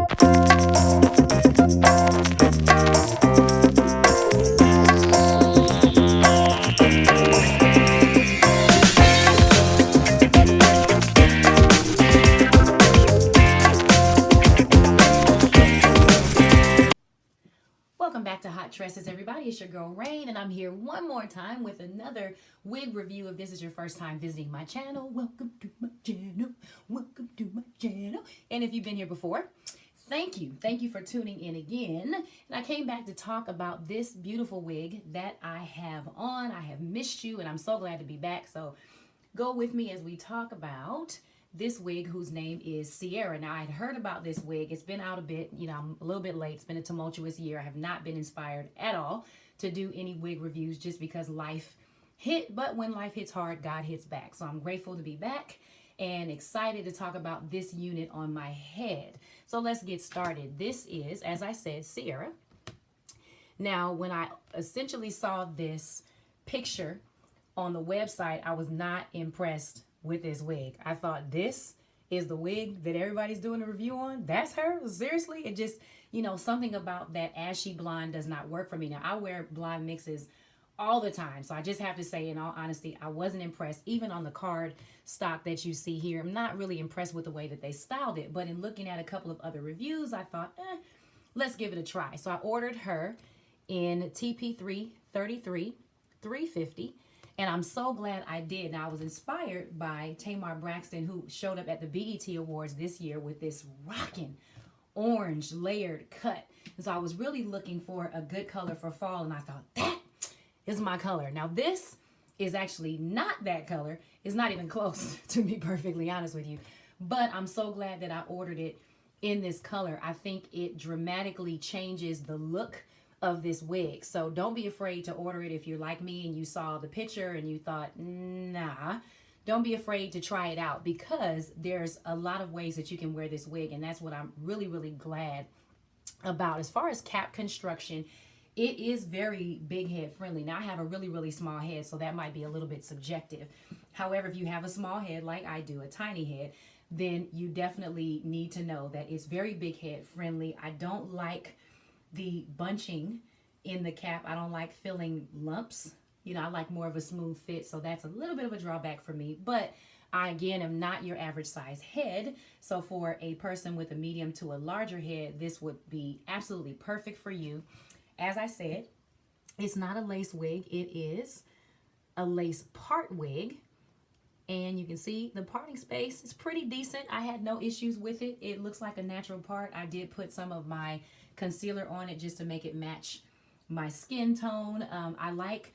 Welcome back to Hot Tresses, everybody. It's your girl Rain, and I'm here one more time with another wig review. If this is your first time visiting my channel, welcome to my channel. Welcome to my channel. And if you've been here before, thank you. Thank you for tuning in again. And I came back to talk about this beautiful wig that I have on. I have missed you, and I'm so glad to be back. So go with me as we talk about this wig whose name is Ciara. Now, I'd heard about this wig. It's been out a bit. You know, I'm a little bit late. It's been a tumultuous year. I have not been inspired at all to do any wig reviews just because life hit. But when life hits hard, God hits back. So I'm grateful to be back and excited to talk about this unit on my head. So let's get started. This is, as I said, Ciara. Now, when I essentially saw this picture on the website, I was not impressed with this wig. I thought, this is the wig that everybody's doing a review on? That's her? Seriously? It just, you know, something about that ashy blonde does not work for me. Now, I wear blonde mixes all the time, so I just have to say, in all honesty, I wasn't impressed. Even on the card stock that you see here, I'm not really impressed with the way that they styled it. But in looking at a couple of other reviews, I thought, let's give it a try. So I ordered her in TP3 33 $350. And I'm so glad I did. Now, I was inspired by Tamar Braxton, who showed up at the BET Awards this year with this rocking orange layered cut. And so I was really looking for a good color for fall, and I thought, that is my color. Now, this is actually not that color. It's not even close, to be perfectly honest with you. But I'm so glad that I ordered it in this color. I think it dramatically changes the look of this wig. So don't be afraid to order it if you're like me and you saw the picture and you thought, nah. Don't be afraid to try it out, because there's a lot of ways that you can wear this wig, and that's what I'm really, really glad about. As far as cap construction, it is very big head friendly. Now, I have a really, really small head, so that might be a little bit subjective. However, if you have a small head like I do, a tiny head, then you definitely need to know that it's very big head friendly. I don't like the bunching in the cap. I don't like feeling lumps. You know, I like more of a smooth fit, so that's a little bit of a drawback for me. But I, again, am not your average size head. So for a person with a medium to a larger head, this would be absolutely perfect for you. As I said, it's not a lace wig. It is a lace part wig. And you can see the parting space is pretty decent. I had no issues with it. It looks like a natural part. I did put some of my concealer on it just to make it match my skin tone. I like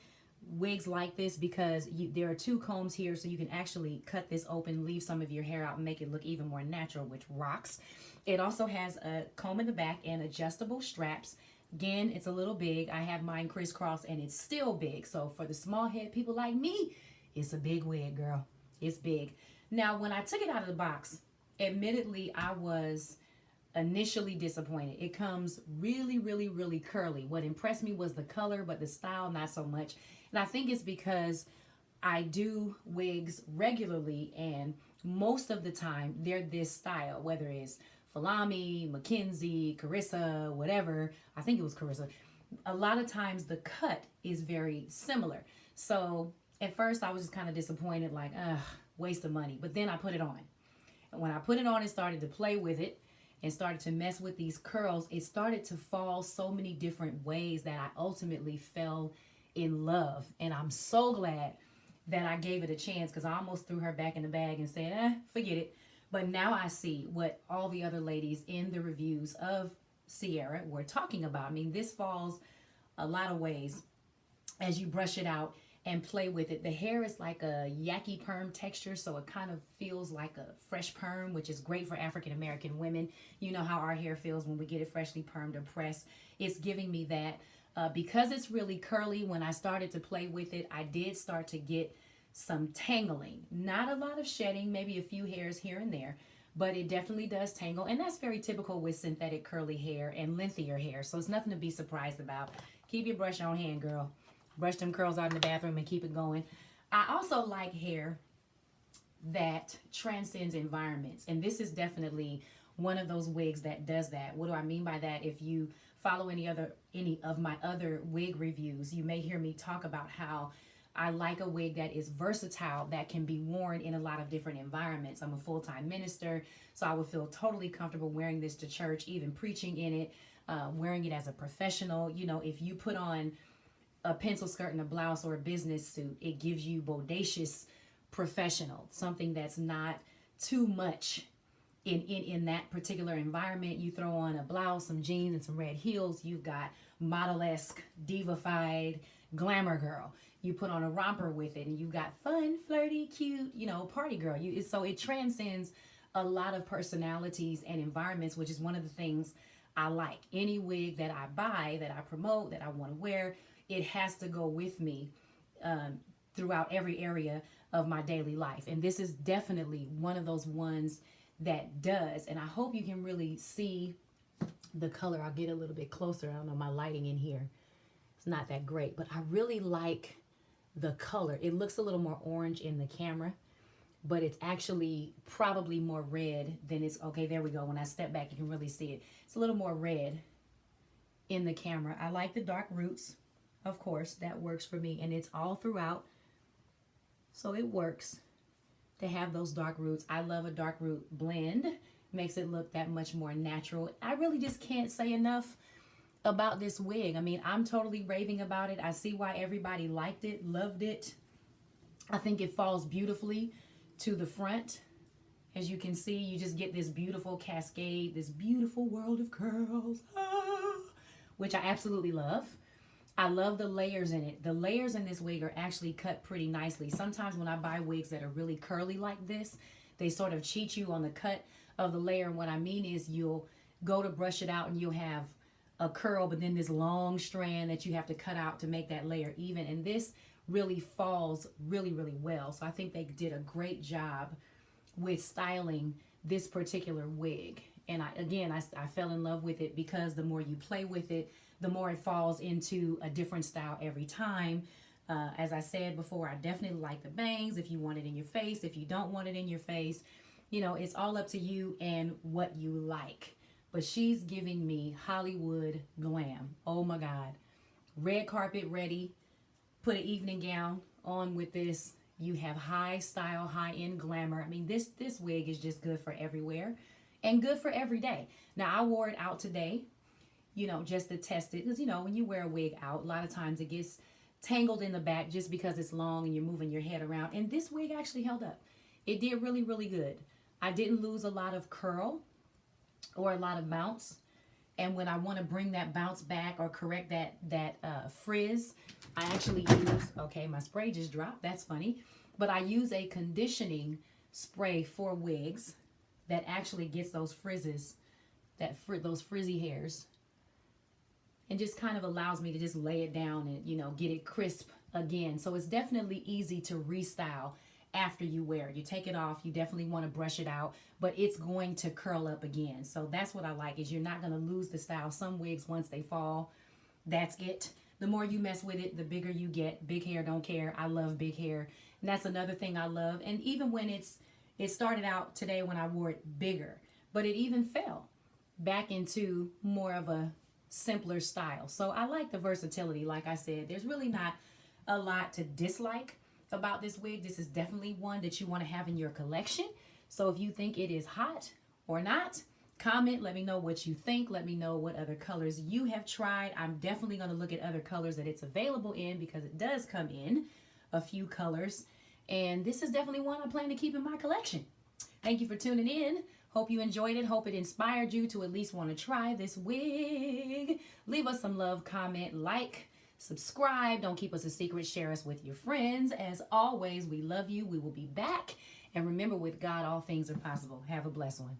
wigs like this because there are two combs here, so you can actually cut this open, leave some of your hair out, and make it look even more natural, which rocks. It also has a comb in the back and adjustable straps. Again, it's a little big. I have mine crisscross and it's still big. So for the small head people like me, it's a big wig, girl. It's big. Now, when I took it out of the box, admittedly, I was initially disappointed. It comes really, really, really curly. What impressed me was the color, but the style, not so much. And I think it's because I do wigs regularly, and most of the time, they're this style, whether it's Falami, Mackenzie, Carissa, whatever. I think it was Carissa. A lot of times, the cut is very similar. So at first, I was just kind of disappointed, like, waste of money. But then I put it on. And when I put it on and started to play with it and started to mess with these curls, it started to fall so many different ways that I ultimately fell in love. And I'm so glad that I gave it a chance, because I almost threw her back in the bag and said, forget it. But now I see what all the other ladies in the reviews of Ciara were talking about. I mean, this falls a lot of ways as you brush it out and play with it. The hair is like a yaki perm texture, so it kind of feels like a fresh perm, which is great for African American women. You know how our hair feels when we get it freshly permed or pressed. It's giving me that. Because it's really curly, when I started to play with it, I did start to get some tangling. Not a lot of shedding, maybe a few hairs here and there, but it definitely does tangle, and that's very typical with synthetic curly hair and lengthier hair, so it's nothing to be surprised about. Keep your brush on hand, girl. Brush them curls out in the bathroom and keep it going. I also like hair that transcends environments, and this is definitely one of those wigs that does that. What do I mean by that? If you follow any of my other wig reviews, you may hear me talk about how I like a wig that is versatile, that can be worn in a lot of different environments. I'm a full-time minister, so I would feel totally comfortable wearing this to church, even preaching in it, wearing it as a professional. You know, if you put on a pencil skirt and a blouse or a business suit, it gives you bodacious professional, something that's not too much in that particular environment. You throw on a blouse, some jeans, and some red heels, you've got model-esque, diva-fied glamour girl. You put on a romper with it and you've got fun, flirty, cute, you know, party girl. So it transcends a lot of personalities and environments, which is one of the things I like. Any wig that I buy, that I promote, that I want to wear, it has to go with me throughout every area of my daily life. And this is definitely one of those ones that does. And I hope you can really see the color. I'll get a little bit closer. I don't know, my lighting in here, it's not that great, but I really like the color. It looks a little more orange in the camera, but it's actually probably more red than it's, okay, there we go. When I step back, you can really see it. It's a little more red in the camera. I like the dark roots, of course, that works for me, and it's all throughout, so it works to have those dark roots. I love a dark root blend, makes it look that much more natural. I really just can't say enough about this wig. I mean, I'm totally raving about it. I see why everybody liked it, loved it. I think it falls beautifully to the front. As you can see, you just get this beautiful cascade, this beautiful world of curls, which I absolutely love. I love the layers in it. The layers in this wig are actually cut pretty nicely. Sometimes when I buy wigs that are really curly like this, they sort of cheat you on the cut of the layer. And what I mean is you'll go to brush it out and you'll have a curl, but then this long strand that you have to cut out to make that layer even. And this really falls really, really well. So I think they did a great job with styling this particular wig. And I fell in love with it because the more you play with it, the more it falls into a different style every time. As I said before, I definitely like the bangs. If you want it in your face, if you don't want it in your face, you know, it's all up to you and what you like. But she's giving me Hollywood glam. Oh my God. Red carpet ready. Put an evening gown on with this. You have high style, high end glamour. I mean, this wig is just good for everywhere and good for every day. Now, I wore it out today, you know, just to test it. Because, you know, when you wear a wig out, a lot of times it gets tangled in the back just because it's long and you're moving your head around. And this wig actually held up. It did really, really good. I didn't lose a lot of curl or a lot of bounce. And when I want to bring that bounce back or correct that frizz, I actually use, okay, my spray just dropped. That's funny. But I use a conditioning spray for wigs that actually gets those frizzes, those frizzy hairs, and just kind of allows me to just lay it down and, you know, get it crisp again. So it's definitely easy to restyle after you wear it. You take it off, you definitely want to brush it out, but it's going to curl up again. So that's what I like, is you're not going to lose the style. Some wigs, once they fall, that's it. The more you mess with it, the bigger you get. Big hair don't care. I love big hair. And that's another thing I love. And even when it started out today when I wore it bigger, but it even fell back into more of a simpler style. So I like the versatility. Like I said, there's really not a lot to dislike about this wig. This is definitely one that you want to have in your collection. So if you think it is hot or not, comment, let me know what you think. Let me know what other colors you have tried. I'm definitely going to look at other colors that it's available in, because it does come in a few colors. And this is definitely one I plan to keep in my collection. Thank you for tuning in. Hope you enjoyed it. Hope it inspired you to at least want to try this wig. Leave us some love, comment, like, subscribe. Don't keep us a secret. Share us with your friends. As always, we love you. We will be back. And remember, with God, all things are possible. Have a blessed one.